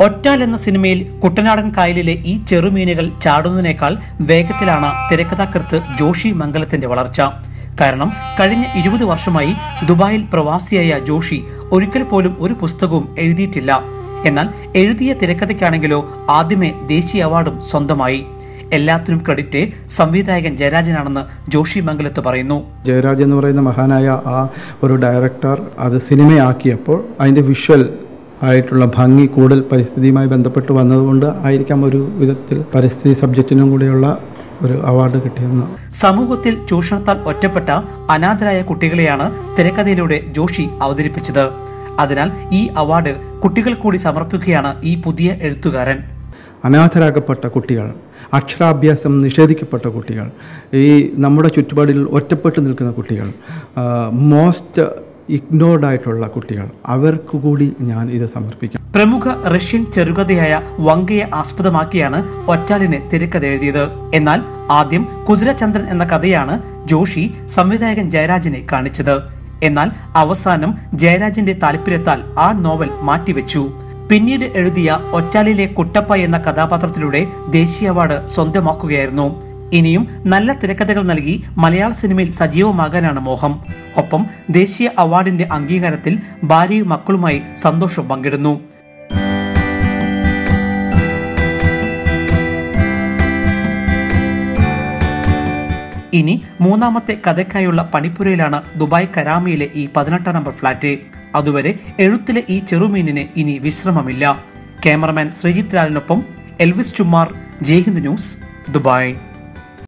ഒറ്റാൽ എന്ന സിനിമയിൽ കുട്ടനാടൻ കായലിലെ ഈ ചെറുമീനുകൾ ചാടുന്നതിനേക്കാൾ വേഗത്തിലാണ് തിരക്കഥാകൃത്ത് ജോഷി മംഗലത്തിന്റെ വളർച്ച. കാരണം കഴിഞ്ഞ 20 വർഷമായി ദുബായിൽ പ്രവാസിയായ ജോഷി ഒരിക്കൽ പോലും ഒരു പുസ്തകവും എഴുതിയിട്ടില്ല. എന്നാൽ എഴുതിയ തിരക്കഥയ്ക്കാണെങ്കിലോ ആദ്യമേ ദേശീയ അവാർഡും സ്വന്തമായി. എല്ലാത്തിനും ക്രെഡിറ്റ് സംവിധായകൻ ജയരാജനാണെന്ന് ജോഷി മംഗലത്ത് പറയുന്നു. ജയരാജ് എന്ന് പറയുന്ന മഹാനായ ആ ഒരു ഡയറക്ടർ അത് സിനിമയാക്കിയപ്പോൾ അതിൻ്റെ വിഷ്വൽ ആയിട്ടുള്ള ഭംഗി കൂടുതൽ പരിസ്ഥിതിയുമായി ബന്ധപ്പെട്ട് വന്നതുകൊണ്ട് ആയിരിക്കാം ഒരു വിധത്തിൽ പരിസ്ഥിതി സബ്ജക്റ്റിനും കൂടിയുള്ള ഒരു അവാർഡ് കിട്ടിയെന്ന്. സമൂഹത്തിൽ ചൂഷണത്താൽ ഒറ്റപ്പെട്ട അനാഥരായ കുട്ടികളെയാണ് തിരക്കഥയിലൂടെ ജോഷി അവതരിപ്പിച്ചത്. അതിനാൽ ഈ അവാർഡ് കുട്ടികൾ കൂടി സമർപ്പിക്കുകയാണ് ഈ പുതിയ എഴുത്തുകാരൻ. അനാഥരാക്കപ്പെട്ട കുട്ടികൾ, അക്ഷരാഭ്യാസം നിഷേധിക്കപ്പെട്ട കുട്ടികൾ, ഈ നമ്മുടെ ചുറ്റുപാടിൽ ഒറ്റപ്പെട്ട് നിൽക്കുന്ന കുട്ടികൾ, മോസ്റ്റ് ഇഗ്നോർഡ് ആയിട്ടുള്ള കുട്ടികൾ, അവർക്ക് കൂടി ഞാൻ ഇത് സമർപ്പിക്കും. പ്രമുഖ റഷ്യൻ ചെറുകഥയായ വങ്കയെ ആസ്പദമാക്കിയാണ് ഒറ്റാലിന് തിരക്കഥ എഴുതിയത്. എന്നാൽ ആദ്യം കുതിരചന്ദ്രൻ എന്ന കഥയാണ് ജോഷി സംവിധായകൻ ജയരാജനെ കാണിച്ചത്. എന്നാൽ അവസാനം ജയരാജന്റെ താല്പര്യത്താൽ ആ നോവൽ മാറ്റിവെച്ചു. പിന്നീട് എഴുതിയ ഒറ്റാലിലെ കുട്ടപ്പ എന്ന കഥാപാത്രത്തിലൂടെ ദേശീയ അവാർഡ് സ്വന്തമാക്കുകയായിരുന്നു. ഇനിയും നല്ല തിരക്കഥകൾ നൽകി മലയാള സിനിമയിൽ സജീവമാകാനാണ് മോഹം. ഒപ്പം ദേശീയ അവാർഡിന്റെ അംഗീകാരത്തിൽ ഭാര്യയും മക്കളുമായി സന്തോഷം പങ്കിടുന്നു. ഇനി മൂന്നാമത്തെ കഥയ്ക്കായുള്ള പണിപ്പുരയിലാണ് ദുബായ് കരാമയിലെ ഈ 18 നമ്പർ ഫ്ളാറ്റ്. അതുവരെ എഴുത്തിലെ ഈ ചെറുമീനിന് ഇനി വിശ്രമമില്ല. ക്യാമറമാൻ ശ്രീജിത്ത് ലാലിനൊപ്പം Elvis Chummar, Jaihind news, Dubai.